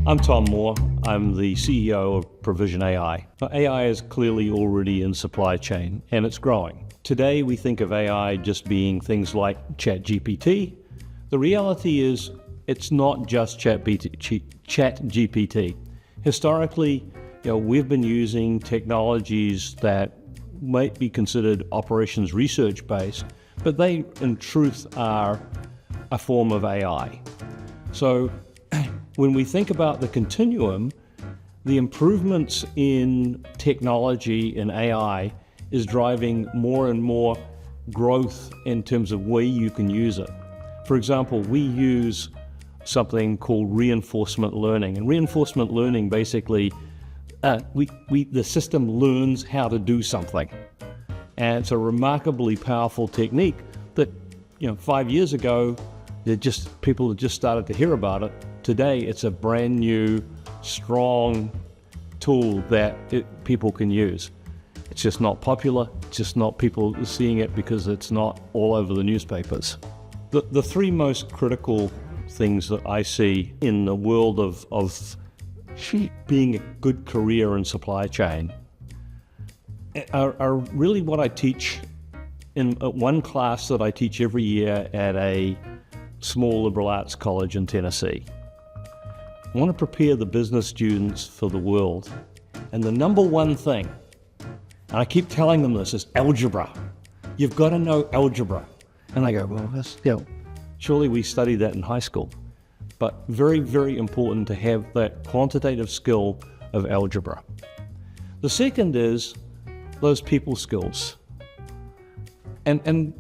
I'm Tom Moore. I'm the CEO of ProvisionAi. Now, AI is clearly already in supply chain, and it's growing. Today, we think of AI just being things like ChatGPT. The reality is, it's not just ChatGPT. Historically, we've been using technologies that might be considered operations research-based, but they, in truth, are a form of AI. So, when we think about the continuum, the improvements in technology and AI is driving more and more growth in terms of where you can use it. For example, we use something called reinforcement learning. And reinforcement learning basically, the system learns how to do something. And it's a remarkably powerful technique that, 5 years ago, people had just started to hear about it. Today, it's a brand new, strong tool that people can use. It's just not popular. It's just not people seeing it because it's not all over the newspapers. The three most critical things that I see in the world of being a good career in supply chain are really what I teach in one class that I teach every year at a small liberal arts college in Tennessee. I want to prepare the business students for the world. And the number one thing, and I keep telling them this, is algebra. You've got to know algebra. And I go, well, surely we studied that in high school. But very, very important to have that quantitative skill of algebra. The second is those people skills. And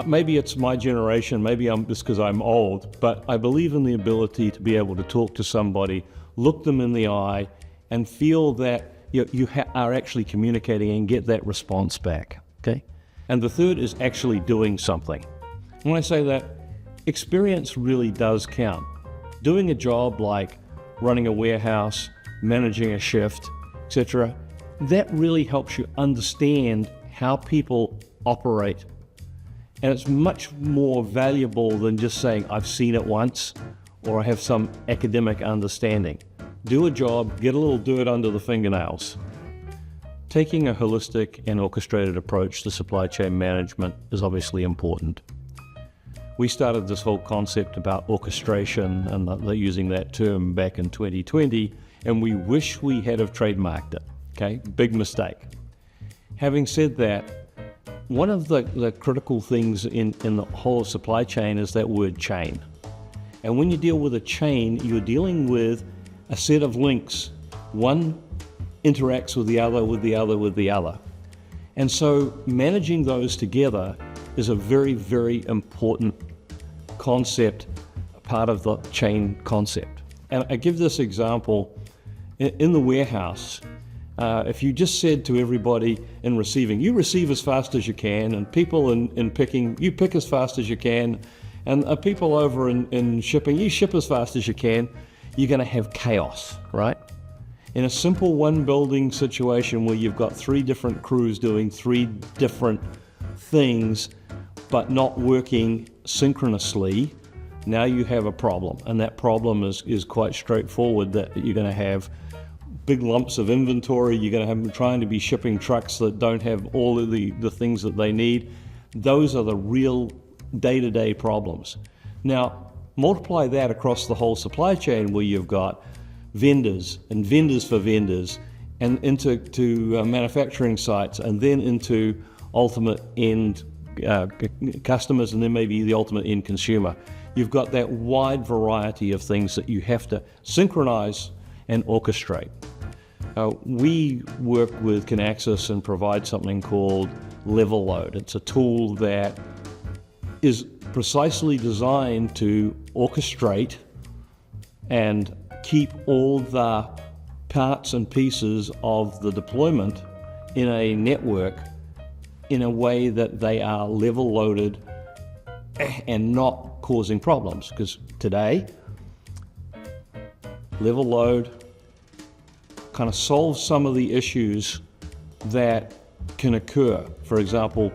maybe it's my generation, maybe I'm just because I'm old, but I believe in the ability to be able to talk to somebody, look them in the eye, and feel that you are actually communicating and get that response back, okay? And the third is actually doing something. When I say that, experience really does count. Doing a job like running a warehouse, managing a shift, etc., that really helps you understand how people operate. And it's much more valuable than just saying, I've seen it once, or I have some academic understanding. Do a job, get a little dirt under the fingernails. Taking a holistic and orchestrated approach to supply chain management is obviously important. We started this whole concept about orchestration and using that term back in 2020, and we wish we had have trademarked it, okay? Big mistake. Having said that, one of the critical things in the whole supply chain is that word chain. And when you deal with a chain, you're dealing with a set of links. One interacts with the other, with the other, with the other. And so managing those together is a very, very important concept, part of the chain concept. And I give this example in the warehouse. If you just said to everybody in receiving, you receive as fast as you can, and people in picking, you pick as fast as you can, and people over in shipping, you ship as fast as you can, you're going to have chaos, right? In a simple one building situation where you've got 3 different crews doing 3 different things, but not working synchronously, now you have a problem. And that problem is quite straightforward, that you're going to have big lumps of inventory. You're going to have them trying to be shipping trucks that don't have all of the things that they need. Those are the real day-to-day problems. Now, multiply that across the whole supply chain where you've got vendors and vendors for vendors and into manufacturing sites and then into ultimate end customers and then maybe the ultimate end consumer. You've got that wide variety of things that you have to synchronize and orchestrate. We work with Kinaxis and provide something called Level Load. It's a tool that is precisely designed to orchestrate and keep all the parts and pieces of the deployment in a network in a way that they are level loaded and not causing problems. Because today, level load kind of solves some of the issues that can occur. For example,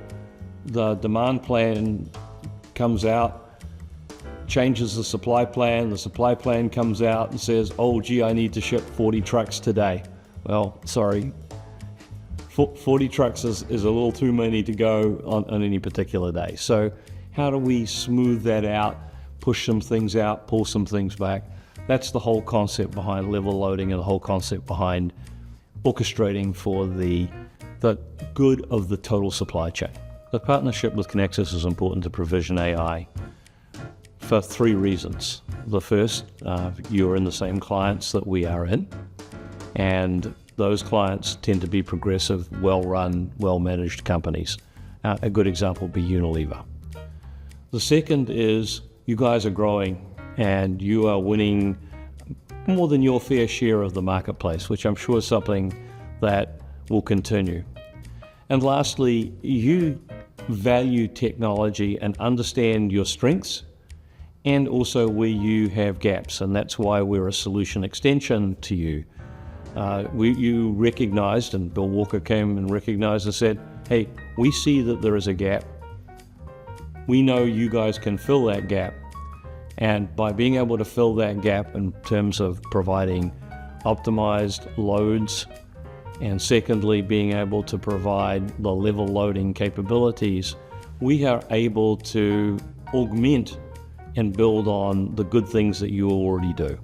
the demand plan comes out, changes the supply plan comes out and says, oh gee, I need to ship 40 trucks today. Well, sorry, 40 trucks is a little too many to go on any particular day. So how do we smooth that out, push some things out, pull some things back? That's the whole concept behind level loading and the whole concept behind orchestrating for the good of the total supply chain. The partnership with Kinaxis is important to ProvisionAi for 3 reasons. The first, you're in the same clients that we are in, and those clients tend to be progressive, well-run, well-managed companies. A good example would be Unilever. The second is you guys are growing and you are winning more than your fair share of the marketplace, which I'm sure is something that will continue. And lastly, you value technology and understand your strengths and also where you have gaps, and that's why we're a solution extension to you. You recognized, and Bill Walker came and recognized and said, hey, we see that there is a gap. We know you guys can fill that gap. And by being able to fill that gap in terms of providing optimized loads, and secondly, being able to provide the level loading capabilities, we are able to augment and build on the good things that you already do.